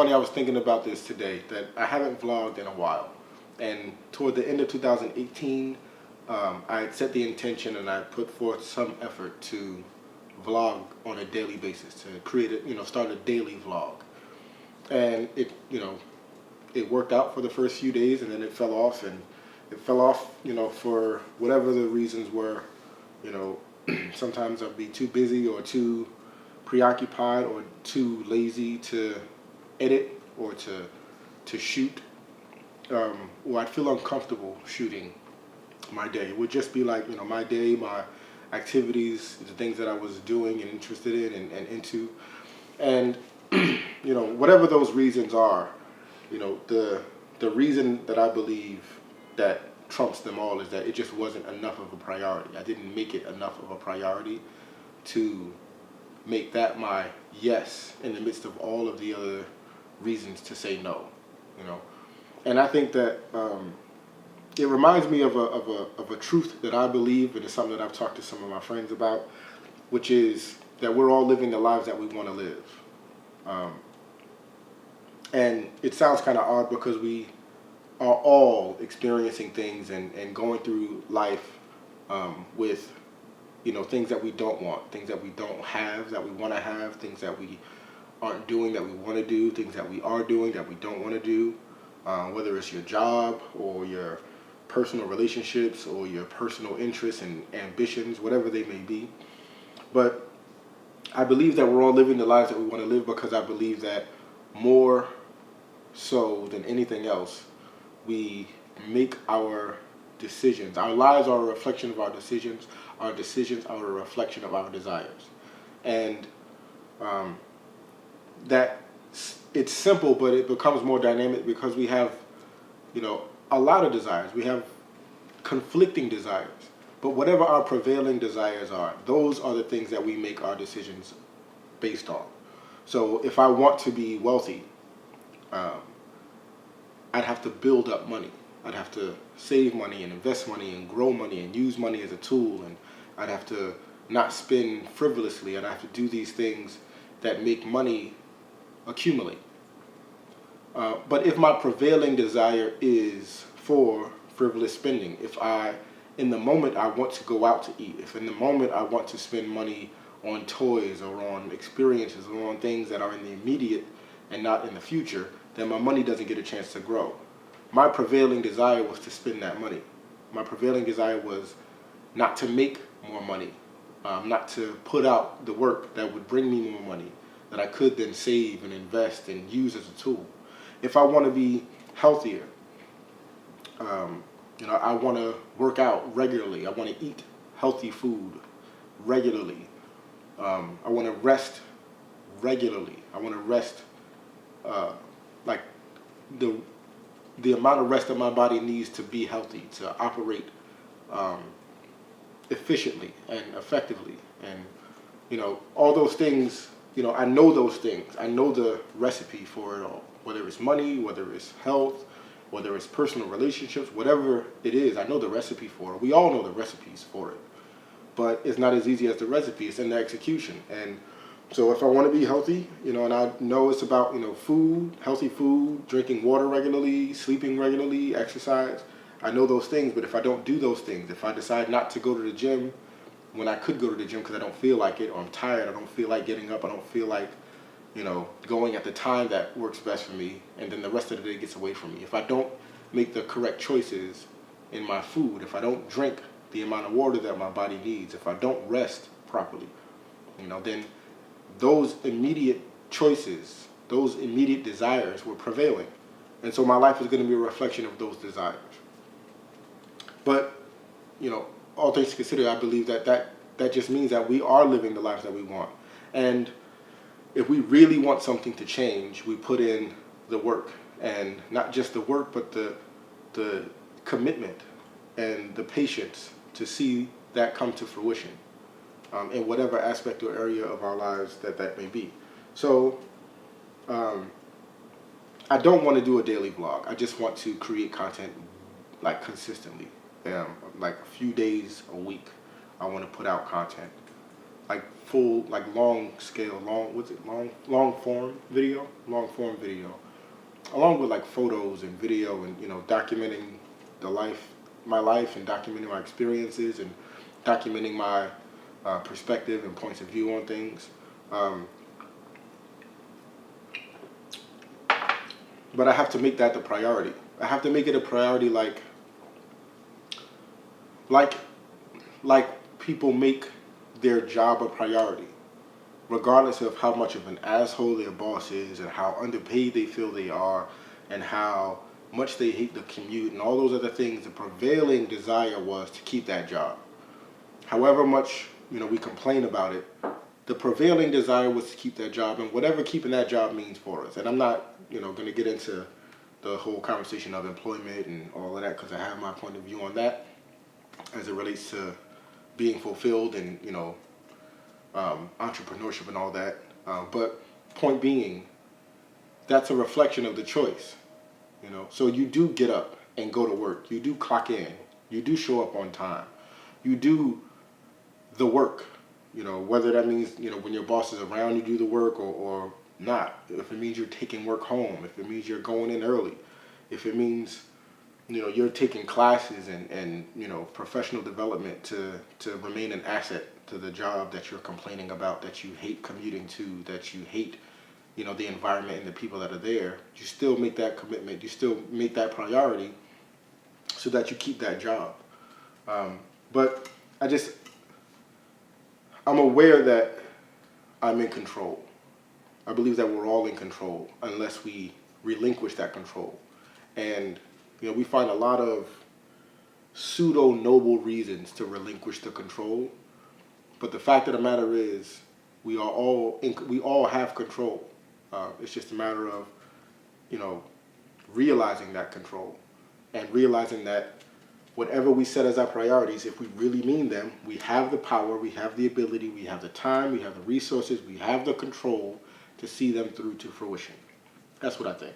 funny, I was thinking about this today, that I haven't vlogged in a while. And toward the end of 2018, I had set the intention and I put forth some effort to vlog on a daily basis, to create start a daily vlog. And it worked out for the first few days, and then it fell off, and it fell off, for whatever the reasons were. Sometimes I'd be too busy or too preoccupied or too lazy to edit or to shoot, or I'd feel uncomfortable shooting my day. It would just be like, my day, my activities, the things that I was doing and interested in and into. And, whatever those reasons are, the reason that I believe that trumps them all is that it just wasn't enough of a priority. I didn't make it enough of a priority to make that my yes in the midst of all of the other reasons to say no, And I think that it reminds me of a truth that I believe, and it's something that I've talked to some of my friends about, which is that we're all living the lives that we want to live. And it sounds kind of odd because we are all experiencing things and going through life with, things that we don't want, things that we don't have, that we want to have, things that we aren't doing that we want to do, things that we are doing that we don't want to do, whether it's your job or your personal relationships or your personal interests and ambitions, whatever they may be. But I believe that we're all living the lives that we want to live because I believe that more so than anything else, we make our decisions. Our lives are a reflection of our decisions. Our decisions are a reflection of our desires. And that it's simple, but it becomes more dynamic because we have, a lot of desires. We have conflicting desires. But whatever our prevailing desires are, those are the things that we make our decisions based on. So if I want to be wealthy, I'd have to build up money. I'd have to save money and invest money and grow money and use money as a tool. And I'd have to not spend frivolously. I'd have to do these things that make money accumulate. But if my prevailing desire is for frivolous spending, if in the moment I want to go out to eat, if in the moment I want to spend money on toys or on experiences or on things that are in the immediate and not in the future, then my money doesn't get a chance to grow. My prevailing desire was to spend that money. My prevailing desire was not to make more money, not to put out the work that would bring me more money, that I could then save and invest and use as a tool. If I want to be healthier, I want to work out regularly. I want to eat healthy food regularly. I want to rest regularly. I want to rest like the amount of rest that my body needs to be healthy, to operate efficiently and effectively. And, all those things, I know those things. I know the recipe for it all, whether it's money, whether it's health, whether it's personal relationships, whatever it is, I know the recipe for it. We all know the recipes for it. But it's not as easy as the recipe. It's in the execution. And so if I want to be healthy, and I know it's about, food, healthy food, drinking water regularly, sleeping regularly, exercise, I know those things. But if I don't do those things, if I decide not to go to the gym when I could go to the gym because I don't feel like it, or I'm tired, I don't feel like getting up, I don't feel like, going at the time that works best for me, and then the rest of the day gets away from me. If I don't make the correct choices in my food, if I don't drink the amount of water that my body needs, if I don't rest properly, then those immediate choices, those immediate desires were prevailing. And so my life is going to be a reflection of those desires. But, all things considered, I believe that just means that we are living the lives that we want. And if we really want something to change, we put in the work. And not just the work, but the commitment and the patience to see that come to fruition in whatever aspect or area of our lives that may be. So I don't want to do a daily vlog. I just want to create content like consistently, like a few days a week. I want to put out content, like full, like long scale, long form video, along with like photos and video and, documenting my life and documenting my experiences and documenting my perspective and points of view on things. But I have to make that the priority. I have to make it a priority like people make their job a priority, regardless of how much of an asshole their boss is and how underpaid they feel they are and how much they hate the commute and all those other things. The prevailing desire was to keep that job. However much, we complain about it, the prevailing desire was to keep that job, and whatever keeping that job means for us. And I'm not, going to get into the whole conversation of employment and all of that, because I have my point of view on that as it relates to being fulfilled and, entrepreneurship and all that. But point being, that's a reflection of the choice, So you do get up and go to work. You do clock in. You do show up on time. You do the work, whether that means, when your boss is around, you do the work or not. If it means you're taking work home, if it means you're going in early, if it means, you're taking classes and professional development to remain an asset to the job that you're complaining about, that you hate commuting to, that you hate, the environment and the people that are there, you still make that commitment, you still make that priority so that you keep that job. But I'm aware that I'm in control. I believe that we're all in control unless we relinquish that control. And, we find a lot of pseudo-noble reasons to relinquish the control. But the fact of the matter is, we all have control. It's just a matter of, realizing that control and realizing that whatever we set as our priorities, if we really mean them, we have the power, we have the ability, we have the time, we have the resources, we have the control to see them through to fruition. That's what I think.